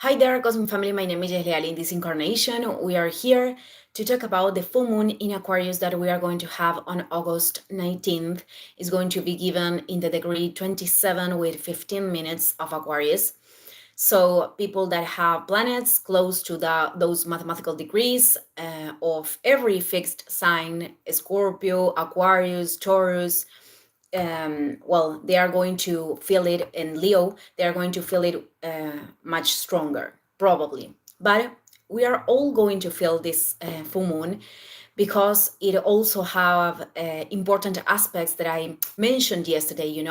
Hi there, Cosmic Family. My name is Leali. In this incarnation, we are here to talk about the full moon in Aquarius that we are going to have on August 19th. It's going to be given in the degree 27 with 15 minutes of Aquarius. So people that have planets close to those mathematical degrees of every fixed sign, Scorpio, Aquarius, Taurus, they are going to feel it in Leo. They are going to feel it much stronger, probably. But we are all going to feel this full moon because it also have important aspects that I mentioned yesterday.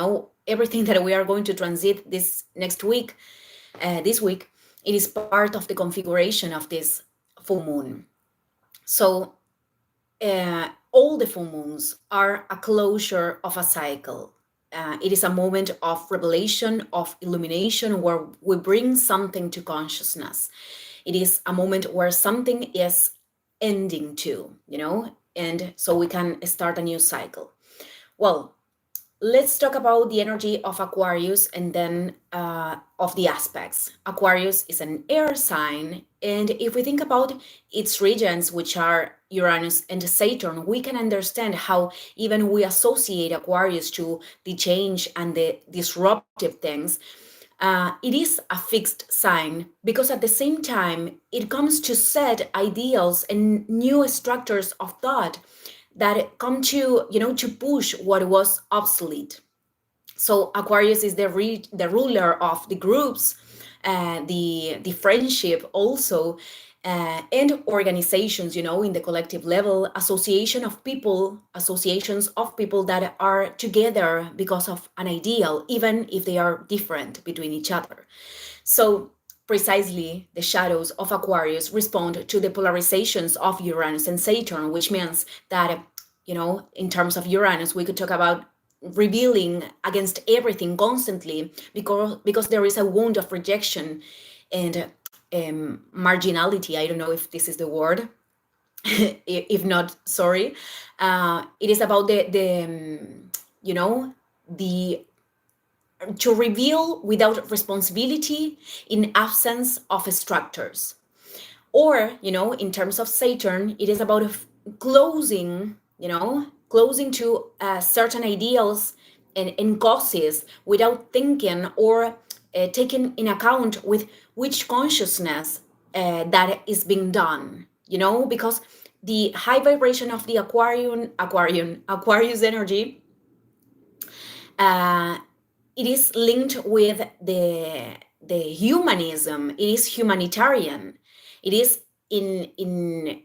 Everything that we are going to transit this week, it is part of the configuration of this full moon. So all the full moons are a closure of a cycle. It is a moment of revelation, of illumination, where we bring something to consciousness. It is a moment where something is ending too, and so we can start a new cycle. Well, let's talk about the energy of Aquarius and then of the aspects. Aquarius is an air sign, and if we think about its regents, which are Uranus and Saturn, we can understand how even we associate Aquarius to the change and the disruptive things. It is a fixed sign because at the same time, it comes to set ideals and new structures of thought that come to to push what was obsolete. So Aquarius is the ruler of the groups, the friendship also, and organizations, in the collective level, associations of people that are together because of an ideal, even if they are different between each other. So precisely the shadows of Aquarius respond to the polarizations of Uranus and Saturn, which means that, in terms of Uranus, we could talk about revealing against everything constantly because there is a wound of rejection and marginality. I don't know if this is the word. If not, sorry. It is about the to reveal without responsibility in absence of structures. Or, in terms of Saturn, it is about closing, closing to certain ideals and causes without thinking or taking in account with which consciousness that is being done, because the high vibration of the Aquarius energy, it is linked with the humanism. It is humanitarian. It is in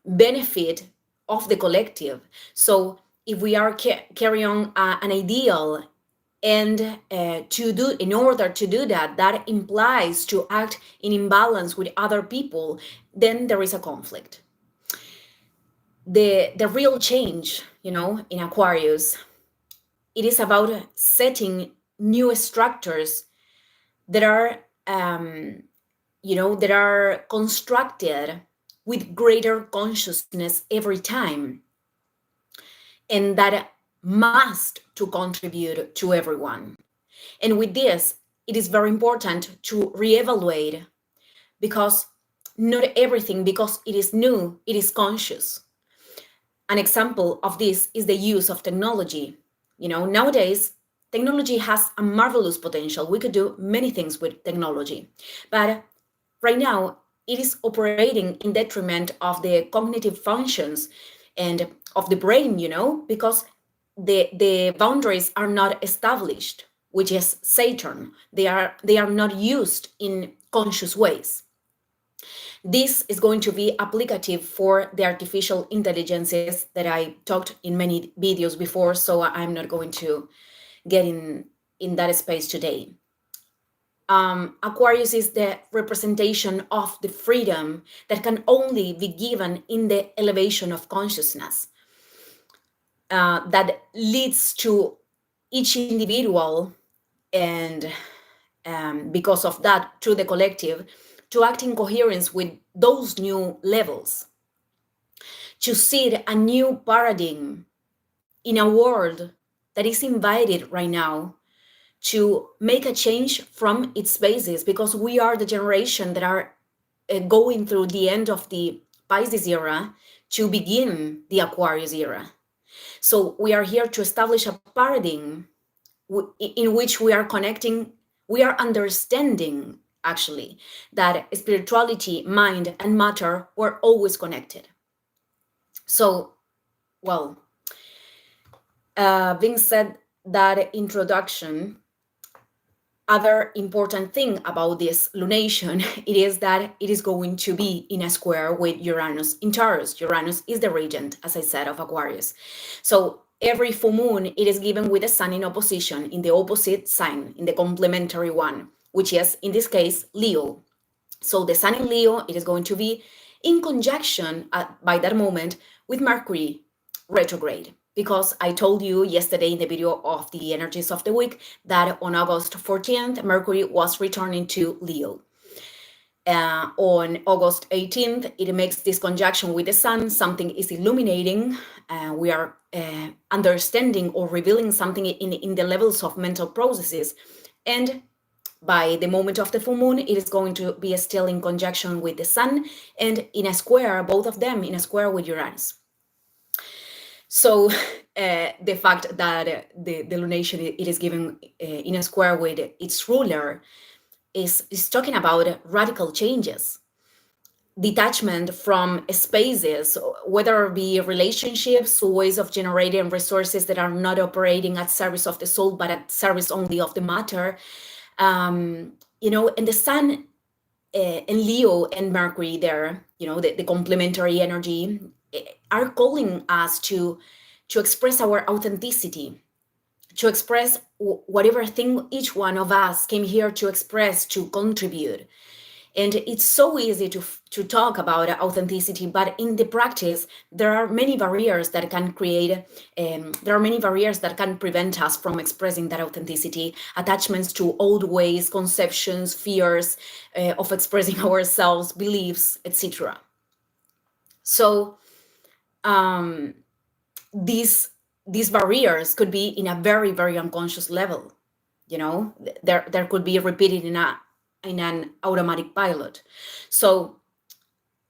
benefit of the collective. So if we are carrying on an ideal, and in order to do that, that implies to act in imbalance with other people, then there is a conflict. The real change, in Aquarius, it is about setting new structures that are that are constructed with greater consciousness every time, and that must to contribute to everyone. And with this, it is very important to reevaluate, because not everything, because it is new, it is conscious. An example of this is the use of technology. Nowadays, technology has a marvelous potential. We could do many things with technology, but right now it is operating in detriment of the cognitive functions and of the brain, because the boundaries are not established, which is Saturn. They are not used in conscious ways. This is going to be applicative for the artificial intelligences that I talked in many videos before, so I'm not going to get in that space today. Aquarius is the representation of the freedom that can only be given in the elevation of consciousness, that leads to each individual, and because of that, to the collective, to act in coherence with those new levels, to seed a new paradigm in a world that is invited right now to make a change from its basis, because we are the generation that are going through the end of the Pisces era to begin the Aquarius era. So we are here to establish a paradigm in which we are connecting, we are understanding actually that spirituality, mind, and matter were always connected. So, well, being said that introduction, other important thing about this lunation, it is that it is going to be in a square with Uranus in Taurus. Uranus is the regent, as I said, of Aquarius. So every full moon, it is given with the sun in opposition, in the opposite sign, in the complementary one, which is, in this case, Leo. So the sun in Leo, it is going to be in conjunction by that moment with Mercury retrograde. Because I told you yesterday in the video of the energies of the week that on August 14th, Mercury was returning to Leo. On August 18th, it makes this conjunction with the sun, something is illuminating, we are understanding or revealing something in the levels of mental processes. And by the moment of the full moon, it is going to be still in conjunction with the sun and in a square, both of them in a square with Uranus. So the fact that the lunation it is given in a square with its ruler is talking about radical changes, detachment from spaces, whether it be relationships, ways of generating resources that are not operating at service of the soul, but at service only of the matter. And the sun and Leo and Mercury there, the complementary energy, are calling us to express our authenticity, to express whatever thing each one of us came here to express, to contribute. And it's so easy to talk about authenticity, but in the practice, there are many barriers that can create, there are many barriers that can prevent us from expressing that authenticity, attachments to old ways, conceptions, fears of expressing ourselves, beliefs, etc. So these barriers could be in a very, very unconscious level. There could be repeated in an automatic pilot. So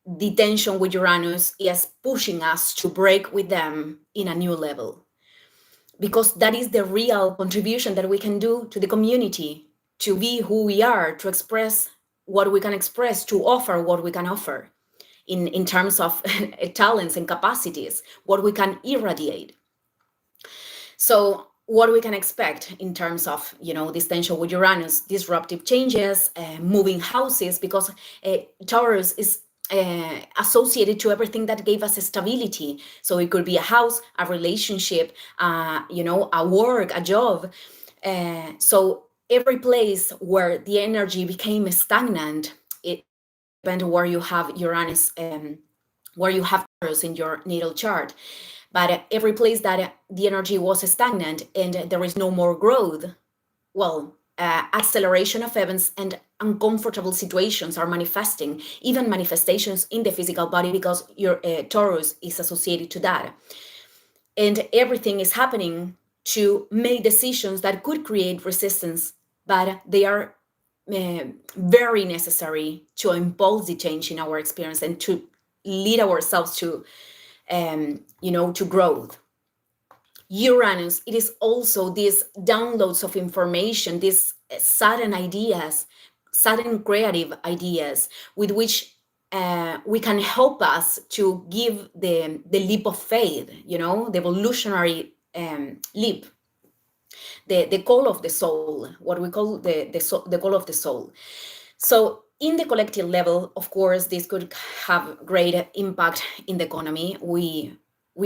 the tension with Uranus is pushing us to break with them in a new level, because that is the real contribution that we can do to the community, to be who we are, to express what we can express, to offer what we can offer in terms of talents and capacities, what we can irradiate. So what we can expect in terms of, this tension with Uranus, disruptive changes, moving houses, because Taurus is associated to everything that gave us stability. So it could be a house, a relationship, a work, a job. So every place where the energy became stagnant, it depends where you have Uranus, where you have Taurus in your natal chart. But every place that the energy was stagnant and there is no more growth, well, acceleration of events and uncomfortable situations are manifesting, even manifestations in the physical body, because your Taurus is associated to that. And everything is happening to make decisions that could create resistance, but they are very necessary to impulse the change in our experience and to lead ourselves to growth. Uranus, it is also these downloads of information, these sudden ideas, sudden creative ideas with which we can help us to give the leap of faith, the evolutionary leap, the call of the soul, what we call the call of the soul. So in the collective level, of course, this could have great impact in the economy. We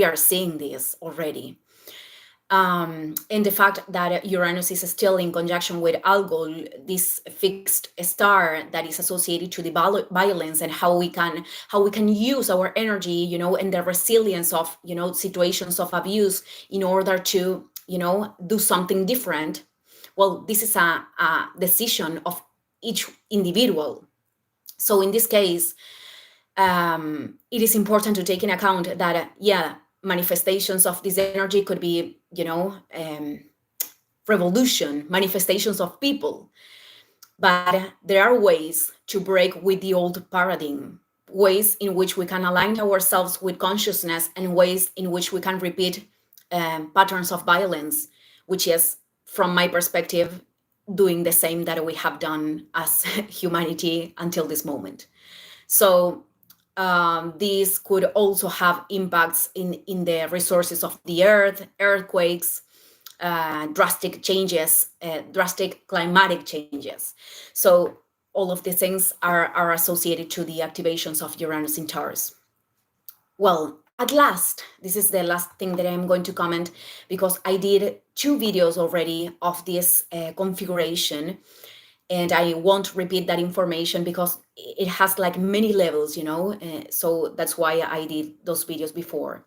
are seeing this already. And the fact that Uranus is still in conjunction with Algol, this fixed star that is associated to the violence, and how we can use our energy, and the resilience of, situations of abuse in order to, do something different. Well, this is a decision of each individual. So in this case, it is important to take in account that, manifestations of this energy could be, revolution, manifestations of people. But there are ways to break with the old paradigm, ways in which we can align ourselves with consciousness, and ways in which we can repeat patterns of violence, which is, from my perspective, doing the same that we have done as humanity until this moment. So these could also have impacts in the resources of the earth, earthquakes, drastic changes, drastic climatic changes. So all of these things are associated to the activations of Uranus in Taurus. Well, at last, this is the last thing that I'm going to comment, because I did 2 videos already of this configuration, and I won't repeat that information because it has like many levels, so that's why I did those videos before.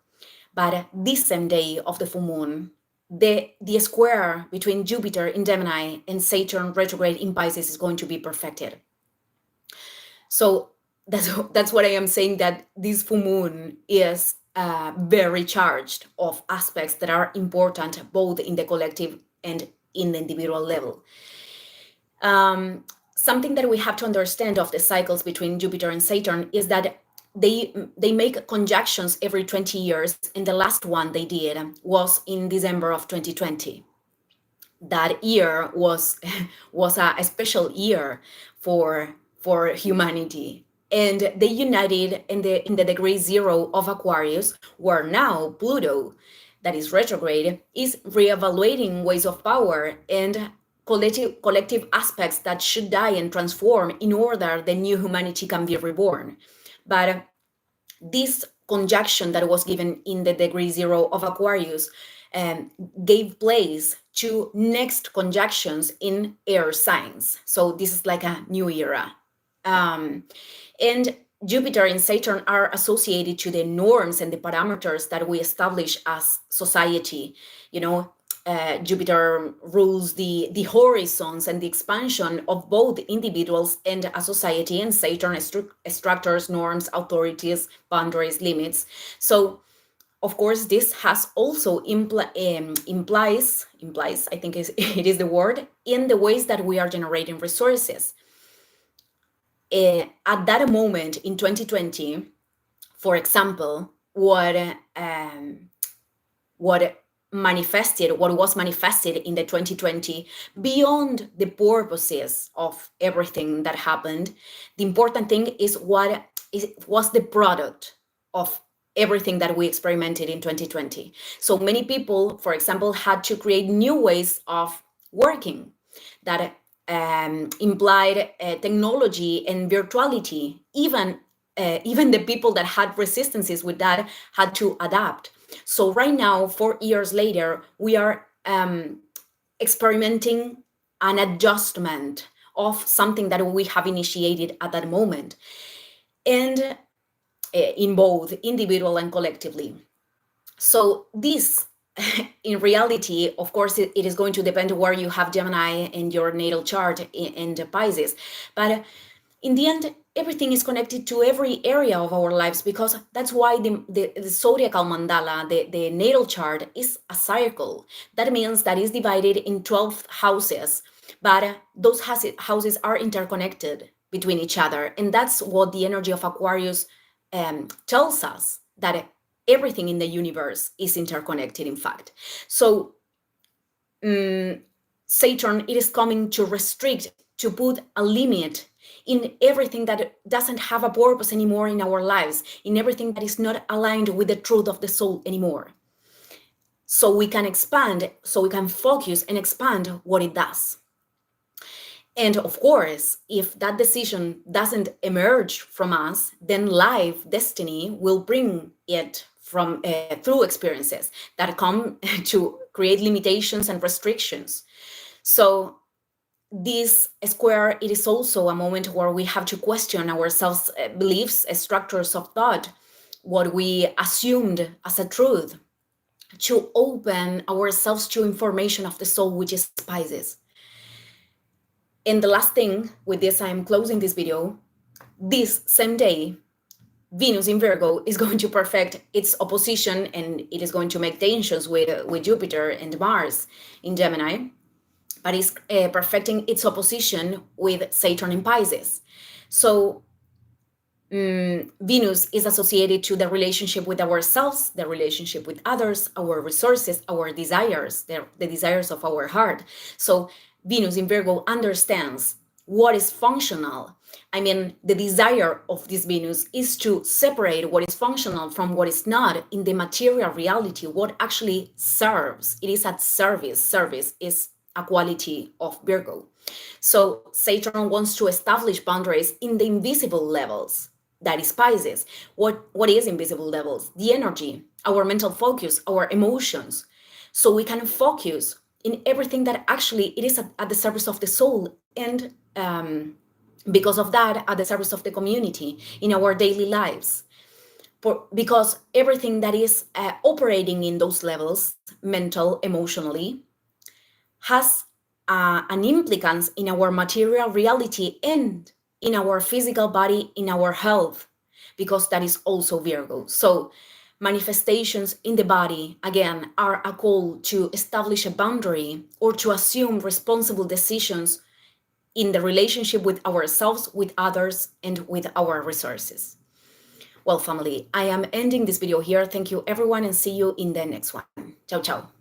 But this same day of the full moon, the square between Jupiter in Gemini and Saturn retrograde in Pisces is going to be perfected. So that's what I am saying, that this full moon is very charged of aspects that are important both in the collective and in the individual level. Something that we have to understand of the cycles between Jupiter and Saturn is that they make conjunctions every 20 years, and the last one they did was in December of 2020. That year was a special year for humanity, and they united in the degree 0 of Aquarius, where now Pluto, that is retrograde, is reevaluating ways of power and collective aspects that should die and transform in order the new humanity can be reborn. But this conjunction that was given in the degree 0 of Aquarius gave place to next conjunctions in air signs. So this is like a new era. And Jupiter and Saturn are associated to the norms and the parameters that we establish as society. Jupiter rules the horizons and the expansion of both individuals and a society, and Saturn structures, norms, authorities, boundaries, limits. So, of course, this has also implies, I think it is the word, in the ways that we are generating resources. At that moment in 2020, for example, what was manifested in the 2020, beyond the purposes of everything that happened, the important thing is what was the product of everything that we experimented in 2020. So many people, for example, had to create new ways of working that implied technology and virtuality. Even the people that had resistances with that had to adapt. So right now, 4 years later, we are experimenting an adjustment of something that we have initiated at that moment, and in both individual and collectively. So this, in reality, of course, it is going to depend where you have Gemini in your natal chart in the Pisces. But in the end, everything is connected to every area of our lives, because that's why the zodiacal mandala, the natal chart, is a circle. That means that it's divided in 12 houses, but those houses are interconnected between each other. And that's what the energy of Aquarius tells us, that everything in the universe is interconnected, in fact. So Saturn, it is coming to restrict, to put a limit in everything that doesn't have a purpose anymore in our lives, in everything that is not aligned with the truth of the soul anymore. So we can expand, so we can focus and expand what it does. And of course, if that decision doesn't emerge from us, then life, destiny, will bring it from through experiences that come to create limitations and restrictions. So this square, it is also a moment where we have to question ourselves, beliefs, structures of thought, what we assumed as a truth, to open ourselves to information of the soul, which is Pisces. And the last thing, with this I'm closing this video, this same day, Venus in Virgo is going to perfect its opposition, and it is going to make tensions with Jupiter and Mars in Gemini. but is perfecting its opposition with Saturn in Pisces. So Venus is associated to the relationship with ourselves, the relationship with others, our resources, our desires, the desires of our heart. So Venus in Virgo understands what is functional. I mean, the desire of this Venus is to separate what is functional from what is not in the material reality, what actually serves. It is at service. Service is a quality of Virgo. So Saturn wants to establish boundaries in the invisible levels. That is Pisces. What is invisible levels? The energy, our mental focus, our emotions. So we can focus in everything that actually it is at the service of the soul, and because of that, at the service of the community in our daily lives. Because everything that is operating in those levels, mental, emotionally, has an implicance in our material reality and in our physical body, in our health, because that is also Virgo. So manifestations in the body, again, are a call to establish a boundary or to assume responsible decisions in the relationship with ourselves, with others, and with our resources. Well, family, I am ending this video here. Thank you, everyone, and see you in the next one. Ciao, ciao.